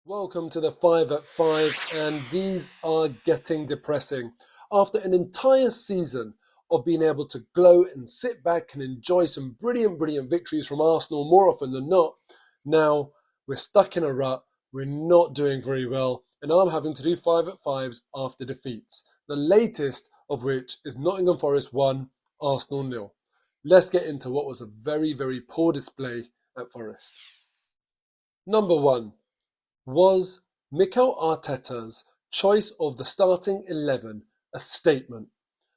Welcome to the 5 at 5, and these are getting depressing. After an entire season of being able to glow and sit back and enjoy some brilliant victories from Arsenal more often than not, now we're stuck in a rut, we're not doing very well, and I'm having to do 5 at 5s after defeats, the latest of which is Nottingham Forest 1, Arsenal 0. Let's get into what was a very poor display at Forest. Number 1. Was Mikel Arteta's choice of the starting 11 a statement?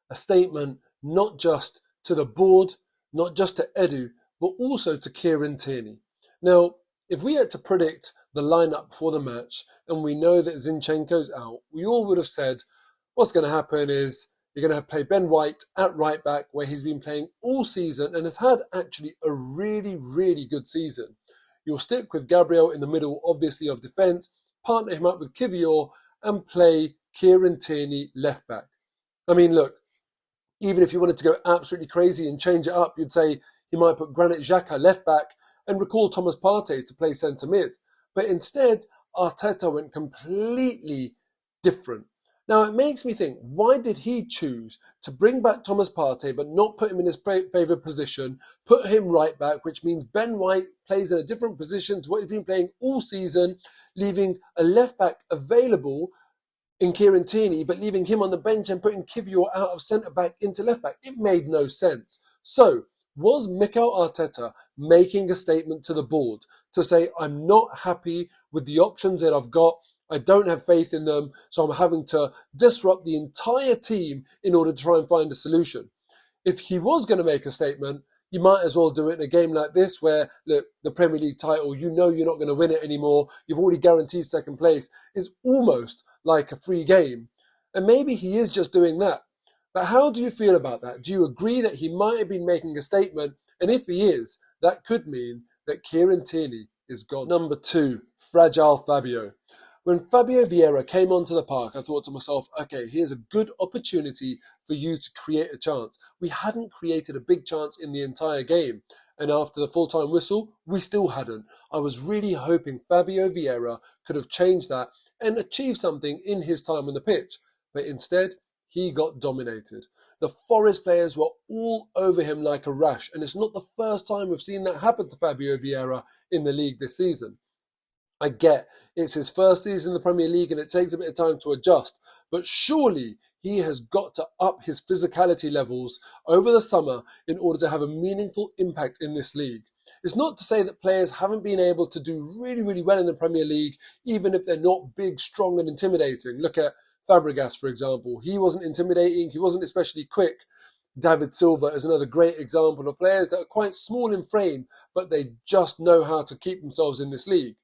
A statement not just to the board, not just to Edu, but also to Kieran Tierney. Now, if we had to predict the lineup before the match and we know that Zinchenko's out, we all would have said what's going to happen is you're going to play Ben White at right back, where he's been playing all season and has had actually a really good season. You'll stick with Gabriel in the middle, obviously, of defence, partner him up with Kiwior, and play Kieran Tierney left back. I mean, look, even if you wanted to go absolutely crazy and change it up, you'd say he might put Granit Xhaka left back and recall Thomas Partey to play centre mid. But instead, Arteta went completely different. Now, it makes me think, why did he choose to bring back Thomas Partey but not put him in his favoured position, put him right back, which means Ben White plays in a different position to what he's been playing all season, leaving a left back available in Kieran Tierney, but leaving him on the bench and putting Kiwior out of centre back into left back? It made no sense. So, was Mikel Arteta making a statement to the board to say, I'm not happy with the options that I've got, I don't have faith in them, so I'm having to disrupt the entire team in order to try and find a solution? If he was going to make a statement, you might as well do it in a game like this where, look, the Premier League title, you know you're not going to win it anymore, you've already guaranteed second place. It's almost like a free game. And maybe he is just doing that. But how do you feel about that? Do you agree that he might have been making a statement? And if he is, that could mean that Kieran Tierney is gone. Number 2, fragile Fabio. When Fabio Vieira came onto the park, I thought to myself, okay, here's a good opportunity for you to create a chance. We hadn't created a big chance in the entire game. And after the full-time whistle, we still hadn't. I was really hoping Fabio Vieira could have changed that and achieved something in his time on the pitch. But instead, he got dominated. The Forest players were all over him like a rash. And it's not the first time we've seen that happen to Fabio Vieira in the league this season. I get it's his first season in the Premier League and it takes a bit of time to adjust, but surely he has got to up his physicality levels over the summer in order to have a meaningful impact in this league. It's not to say that players haven't been able to do really well in the Premier League, even if they're not big, strong and intimidating. Look at Fabregas, for example. He wasn't intimidating, he wasn't especially quick. David Silva is another great example of players that are quite small in frame, but they just know how to keep themselves in this league.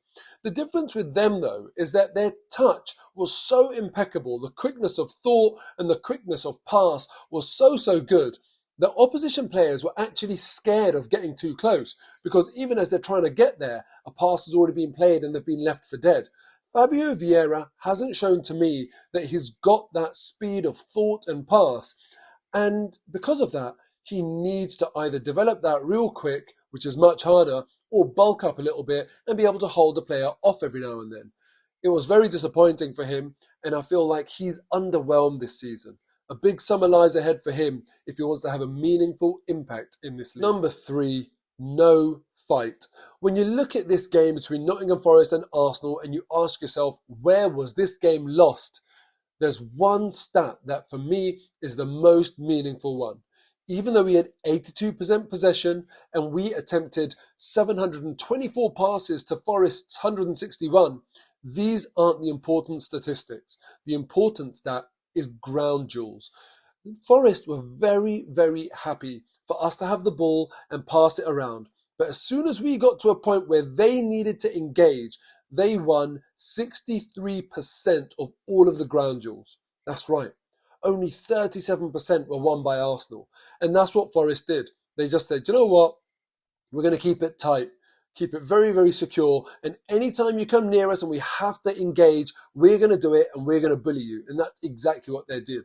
The difference with them, though, is that their touch was so impeccable, the quickness of thought and the quickness of pass was so good, that opposition players were actually scared of getting too close, because even as they're trying to get there, a pass has already been played and they've been left for dead. Fabio Vieira hasn't shown to me that he's got that speed of thought and pass, and because of that, he needs to either develop that real quick, which is much harder, or bulk up a little bit and be able to hold the player off every now and then. It was very disappointing for him, and I feel like he's underwhelmed this season. A big summer lies ahead for him if he wants to have a meaningful impact in this league. Number 3, no fight. When you look at this game between Nottingham Forest and Arsenal and you ask yourself, where was this game lost? There's one stat that for me is the most meaningful one. Even though we had 82% possession and we attempted 724 passes to Forest's 161, these aren't the important statistics. The important stat is ground duels. Forest were very happy for us to have the ball and pass it around. But as soon as we got to a point where they needed to engage, they won 63% of all of the ground duels. That's right. Only 37% were won by Arsenal. And that's what Forest did. They just said, you know what? We're going to keep it tight, keep it very secure. And anytime you come near us and we have to engage, we're going to do it and we're going to bully you. And that's exactly what they did.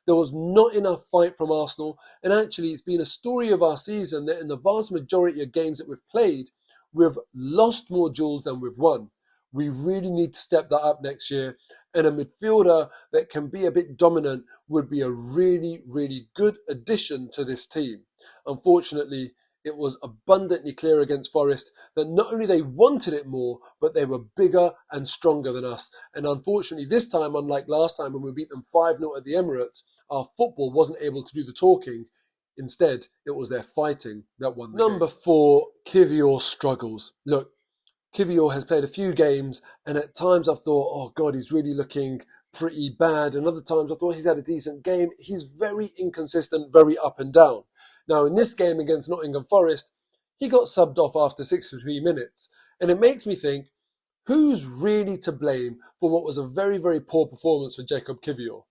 There was not enough fight from Arsenal. And actually, it's been a story of our season that in the vast majority of games that we've played, we've lost more duels than we've won. We really need to step that up next year. And a midfielder that can be a bit dominant would be a really, really good addition to this team. Unfortunately, it was abundantly clear against Forest that not only they wanted it more, but they were bigger and stronger than us. And unfortunately, this time, unlike last time when we beat them 5-0 at the Emirates, our football wasn't able to do the talking. Instead, it was their fighting that won the game. Number 4, Kiwior struggles. Look, Kiwior has played a few games, and at times I've thought, oh God, he's really looking pretty bad. And other times I thought he's had a decent game. He's very inconsistent, very up and down. Now, in this game against Nottingham Forest, he got subbed off after 63 minutes. And it makes me think, who's really to blame for what was a very, very poor performance for Jacob Kiwior?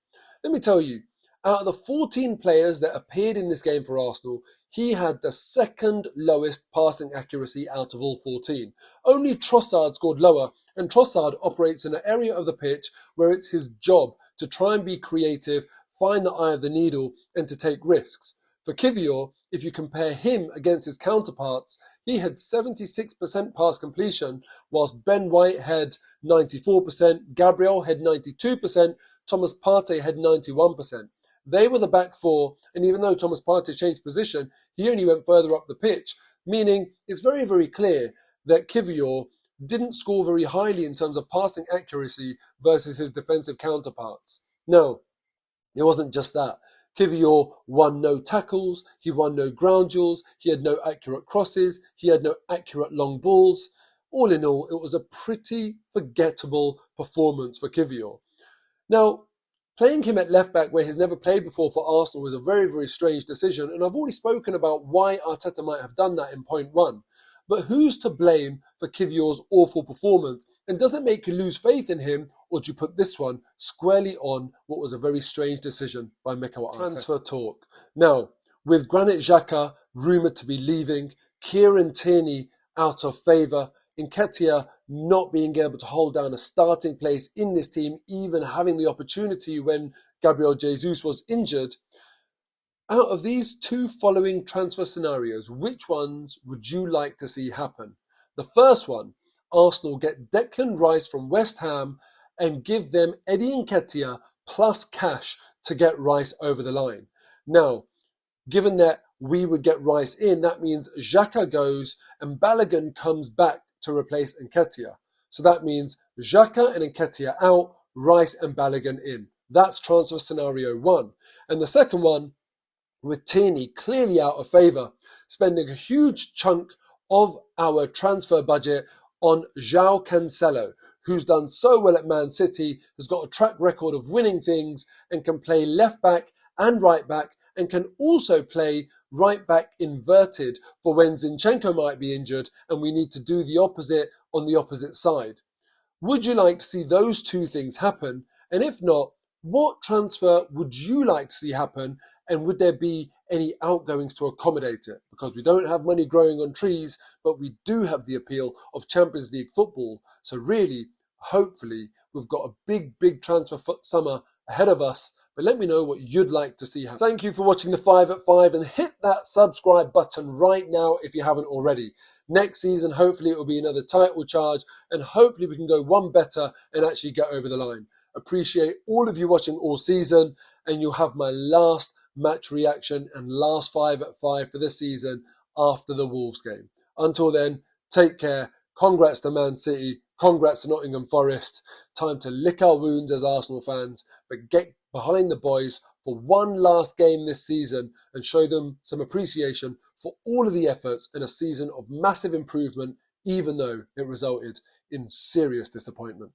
Let me tell you, out of the 14 players that appeared in this game for Arsenal, he had the second lowest passing accuracy out of all 14. Only Trossard scored lower, and Trossard operates in an area of the pitch where it's his job to try and be creative, find the eye of the needle, and to take risks. For Kiwior, if you compare him against his counterparts, he had 76% pass completion, whilst Ben White had 94%, Gabriel had 92%, Thomas Partey had 91%. They were the back four, and even though Thomas Partey changed position, he only went further up the pitch, meaning it's very, very clear that Kiwior didn't score very highly in terms of passing accuracy versus his defensive counterparts. Now, it wasn't just that. Kiwior won no tackles, he won no ground duels, he had no accurate crosses, he had no accurate long balls. All in all, it was a pretty forgettable performance for Kiwior. Now, playing him at left back where he's never played before for Arsenal was a very, very strange decision, and I've already spoken about why Arteta might have done that in point 1. But who's to blame for Kiwior's awful performance? And does it make you lose faith in him, or do you put this one squarely on what was a very strange decision by Mikel Arteta? Transfer talk. Now, with Granit Xhaka rumoured to be leaving, Kieran Tierney out of favour, Nketiah not being able to hold down a starting place in this team, even having the opportunity when Gabriel Jesus was injured. Out of these two following transfer scenarios, which ones would you like to see happen? The first one, Arsenal get Declan Rice from West Ham and give them Eddie Nketiah plus cash to get Rice over the line. Now, given that we would get Rice in, that means Xhaka goes and Balogun comes back to replace Nketiah. So that means Xhaka and Nketiah out, Rice and Balogun in. That's transfer scenario 1. And the second one, with Tierney clearly out of favour, spending a huge chunk of our transfer budget on João Cancelo, who's done so well at Man City, has got a track record of winning things and can play left back and right back, and can also play right back inverted for when Zinchenko might be injured and we need to do the opposite on the opposite side. Would you like to see those two things happen? And if not, what transfer would you like to see happen? And would there be any outgoings to accommodate it? Because we don't have money growing on trees, but we do have the appeal of Champions League football. So really, hopefully, we've got a big, big transfer summer ahead of us. But let me know what you'd like to see happen. Thank you for watching the 5 at 5, and hit that subscribe button right now if you haven't already. Next season, hopefully it will be another title charge, and hopefully we can go one better and actually get over the line. Appreciate all of you watching all season, and you'll have my last match reaction and last 5 at 5 for this season after the Wolves game. Until then, take care. Congrats to Man City. Congrats to Nottingham Forest. Time to lick our wounds as Arsenal fans, but get behind the boys for one last game this season and show them some appreciation for all of the efforts in a season of massive improvement, even though it resulted in serious disappointment.